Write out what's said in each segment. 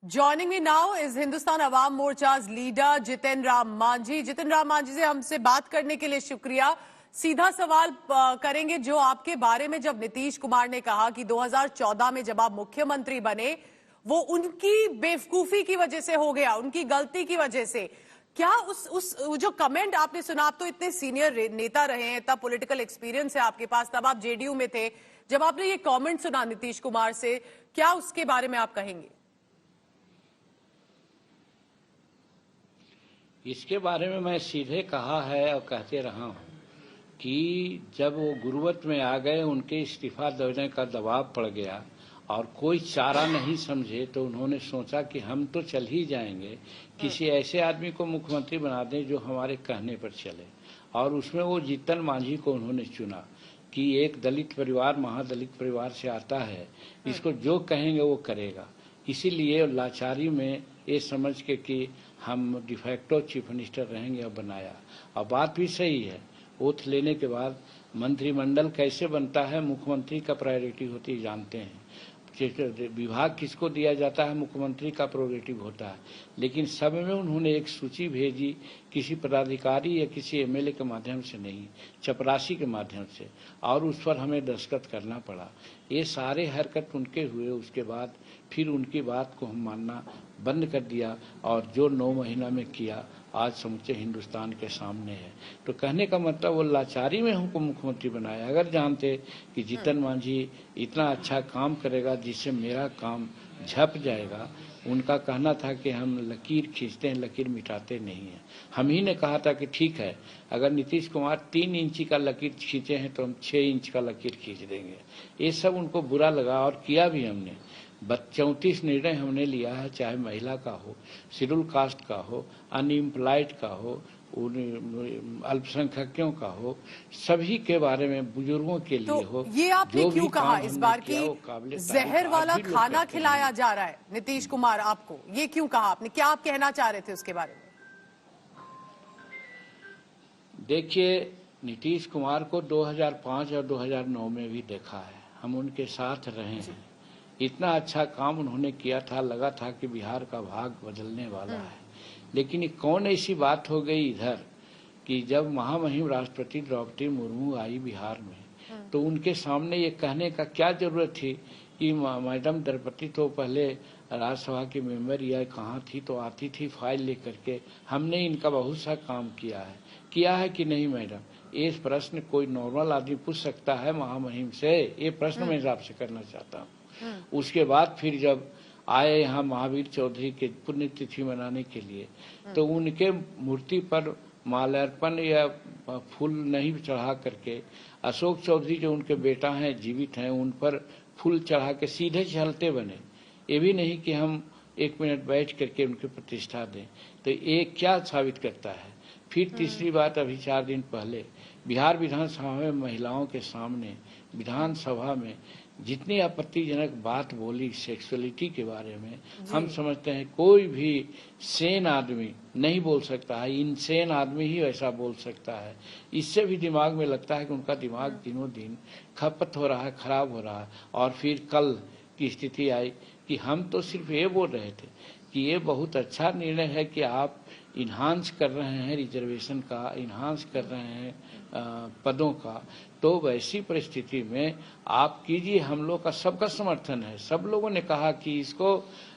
Joining me now is Hindustan Awam Morcha's leader Jitin Ram Manjhi. Jitin Ram Manjhi से हमसे बात करने के लिए शुक्रिया। सीधा सवाल करेंगे जो आपके बारे में जब नीतीश कुमार ने कहा कि 2014 में जब आप मुख्यमंत्री बने वो उनकी बेवकूफी की वजह से हो गया, उनकी गलती की वजह से। क्या उस जो कमेंट आपने सुना, आप तो इतने सीनियर नेता रहे हैं, तब पॉलिटिकल एक्सपीरियंस है आपके पास, तब आप जेडीयू में थे, जब आपने ये कमेंट सुना नीतीश कुमार से, क्या उसके बारे में आप कहेंगे? इसके बारे में मैं सीधे कहा है और कहते रहा हूं कि जब वो गुरुवत में आ गए, उनके इस्तीफा देने का दबाव पड़ गया और कोई चारा नहीं समझे, तो उन्होंने सोचा कि हम तो चल ही जाएंगे, किसी ऐसे आदमी को मुख्यमंत्री बना दें जो हमारे कहने पर चले। और उसमें वो जीतन मांझी को उन्होंने चुना कि एक दलित परिवार, महादलित परिवार से आता है, इसको जो कहेंगे वो करेगा। इसीलिए लाचारी में ये समझ के कि हम डिफैक्टो चीफ मिनिस्टर रहेंगे और बनाया। और बात भी सही है, ओथ लेने के बाद मंत्रिमंडल कैसे बनता है, मुख्यमंत्री का प्रायोरिटी होती है, जानते हैं। विभाग किसको दिया जाता है, मुख्यमंत्री का प्रोरेटिव होता है। लेकिन सब में उन्होंने एक सूची भेजी, किसी पदाधिकारी या किसी एमएलए के माध्यम से नहीं, चपरासी के माध्यम से, और उस पर हमें दस्तखत करना पड़ा। ये सारे हरकत उनके हुए। उसके बाद फिर उनकी बात को हम मानना बंद कर दिया और जो 9 महीना में किया आज समूचे हिंदुस्तान के सामने है। तो कहने का मतलब वो लाचारी में हमको मुख्यमंत्री बनाया। अगर जानते कि जीतन मांझी इतना अच्छा काम करेगा जिससे मेरा काम झप जाएगा। उनका कहना था कि हम लकीर खींचते हैं, लकीर मिटाते नहीं हैं। हम ही ने कहा था कि ठीक है, अगर नीतीश कुमार 3 इंची का लकीर खींचे हैं तो हम 6 इंच का लकीर खींच देंगे। ये सब उनको बुरा लगा और किया भी हमने। 34 निर्णय हमने लिया है, चाहे महिला का हो, शेड्यूल कास्ट का हो, अनएम्प्लॉयड का हो, अल्पसंख्यकों का हो, सभी के बारे में, बुजुर्गों के लिए हो। ये आपने क्यों कहा इस बार की जहर वाला खाना खिलाया जा रहा है नीतीश कुमार आपको, ये क्यों कहा आपने? क्या आप कहना चाह रहे थे उसके बारे में? देखिए, नीतीश कुमार को 2005 और 2009 में भी देखा है, हम उनके साथ रहे हैं। इतना अच्छा काम उन्होंने किया था, लगा था कि बिहार का भाग बदलने वाला है। लेकिन ये कौन ऐसी बात हो गई इधर कि जब महामहिम राष्ट्रपति द्रौपदी मुर्मू आई बिहार में, तो उनके सामने ये कहने का क्या जरूरत थी कि मैडम द्रौपदी तो पहले राज्यसभा के मेंबर या कहाँ थी, तो आती थी फाइल लेकर के, हमने इनका बहुत सा काम किया है कि नहीं मैडम? ये प्रश्न कोई नॉर्मल आदमी पूछ सकता है महामहिम से? ये प्रश्न मैं आपसे करना चाहता हूँ। उसके बाद फिर जब आए यहाँ महावीर चौधरी के पुण्यतिथि मनाने के लिए, तो उनके मूर्ति पर माल्यार्पण या फूल नहीं चढ़ा करके अशोक चौधरी जो उनके बेटा हैं, जीवित हैं, उन पर फूल चढ़ा के सीधे चलते बने। ये भी नहीं कि हम 1 मिनट बैठ करके उनकी प्रतिष्ठा दें। तो ये क्या साबित करता है? फिर तीसरी बात, अभी 4 दिन पहले बिहार विधानसभा में महिलाओं के सामने विधानसभा में जितनी आपत्तिजनक बात बोली सेक्सुअलिटी के बारे में, हम समझते हैं कोई भी सेन आदमी नहीं बोल सकता है, इनसेन आदमी ही ऐसा बोल सकता है। इससे भी दिमाग में लगता है कि उनका दिमाग दिनों दिन खपत हो रहा है, खराब हो रहा है। और फिर कल की स्थिति आई कि हम तो सिर्फ ये बोल रहे थे कि ये बहुत अच्छा निर्णय है कि आप इन्हांस कर रहे हैं रिजर्वेशन का, इन्हांस कर रहे हैं पदों का। तो वैसी परिस्थिति में आप कीजिए, हम लोग का सबका समर्थन है। सब लोगों ने कहा कि इसको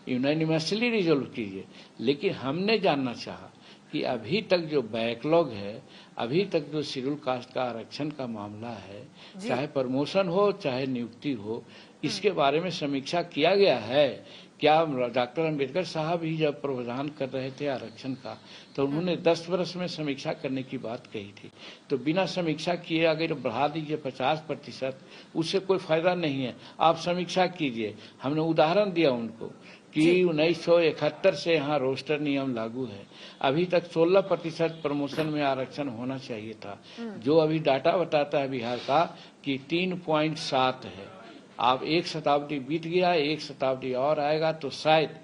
यूनानिमसली रिजोल्व कीजिए। लेकिन हमने जानना चाहा कि अभी तक जो बैकलॉग है, अभी तक जो शेड्यूल कास्ट का आरक्षण का मामला है, चाहे प्रमोशन हो चाहे नियुक्ति हो, इसके बारे में समीक्षा किया गया है क्या? डॉक्टर अंबेडकर साहब ही जब प्रावधान कर रहे थे आरक्षण का, तो उन्होंने 10 वर्ष में समीक्षा करने की बात कही थी। तो बिना समीक्षा किए अगर बढ़ा दीजिए 50%, उससे कोई फायदा नहीं है। आप समीक्षा कीजिए। हमने उदाहरण दिया उनको कि 1971 से यहाँ रोस्टर नियम लागू है, अभी तक 16% प्रमोशन में आरक्षण होना चाहिए था, जो अभी डाटा बताता है बिहार का कि 3.7 है। आप 1 शताब्दी बीत गया, 1 शताब्दी और आएगा तो शायद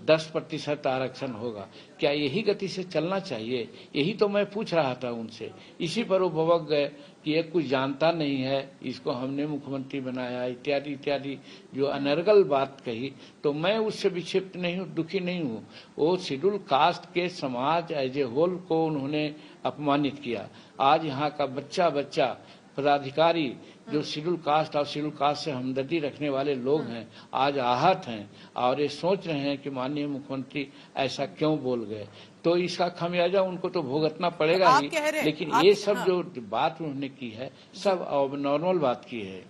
10% आरक्षण होगा। क्या यही गति से चलना चाहिए? यही तो मैं पूछ रहा था उनसे। इसी पर वो भड़क गए कि ये कुछ जानता नहीं है, इसको हमने मुख्यमंत्री बनाया, इत्यादि इत्यादि जो अनर्गल बात कही। तो मैं उससे विक्षिप्त नहीं हूँ, दुखी नहीं हूँ। वो शेड्यूल कास्ट के समाज एज ए होल को उन्होंने अपमानित किया। आज यहाँ का बच्चा बच्चा पदाधिकारी जो शेड्यूल कास्ट और शेड्यूल कास्ट से हमदर्दी रखने वाले लोग हैं, आज आहत हैं और ये सोच रहे हैं कि माननीय मुख्यमंत्री ऐसा क्यों बोल गए। तो इसका खमियाजा उनको तो भुगतना पड़ेगा ही, लेकिन ये सब जो बात उन्होंने की है सब नॉर्मल बात की है।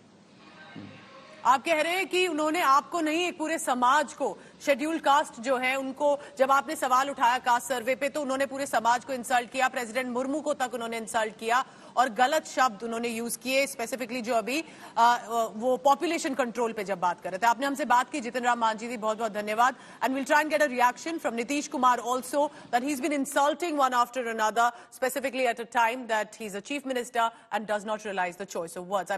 आप कह रहे हैं कि उन्होंने आपको नहीं, एक पूरे समाज को, शेड्यूल कास्ट जो है उनको, जब आपने सवाल उठाया कास्ट सर्वे पे तो उन्होंने पूरे समाज को इंसल्ट किया, प्रेसिडेंट मुर्मू को तक उन्होंने इंसल्ट किया और गलत शब्द उन्होंने यूज किए, स्पेसिफिकली जो अभी वो पॉपुलेशन कंट्रोल पे जब बात कर रहे थे। आपने हमसे बात की, जितिन राम मांझी जी, बहुत बहुत धन्यवाद। And will try and get a reaction from Nitish Kumar also that he is been insulting one after another, specifically at a time that he is a chief minister and does not realise the choice of words.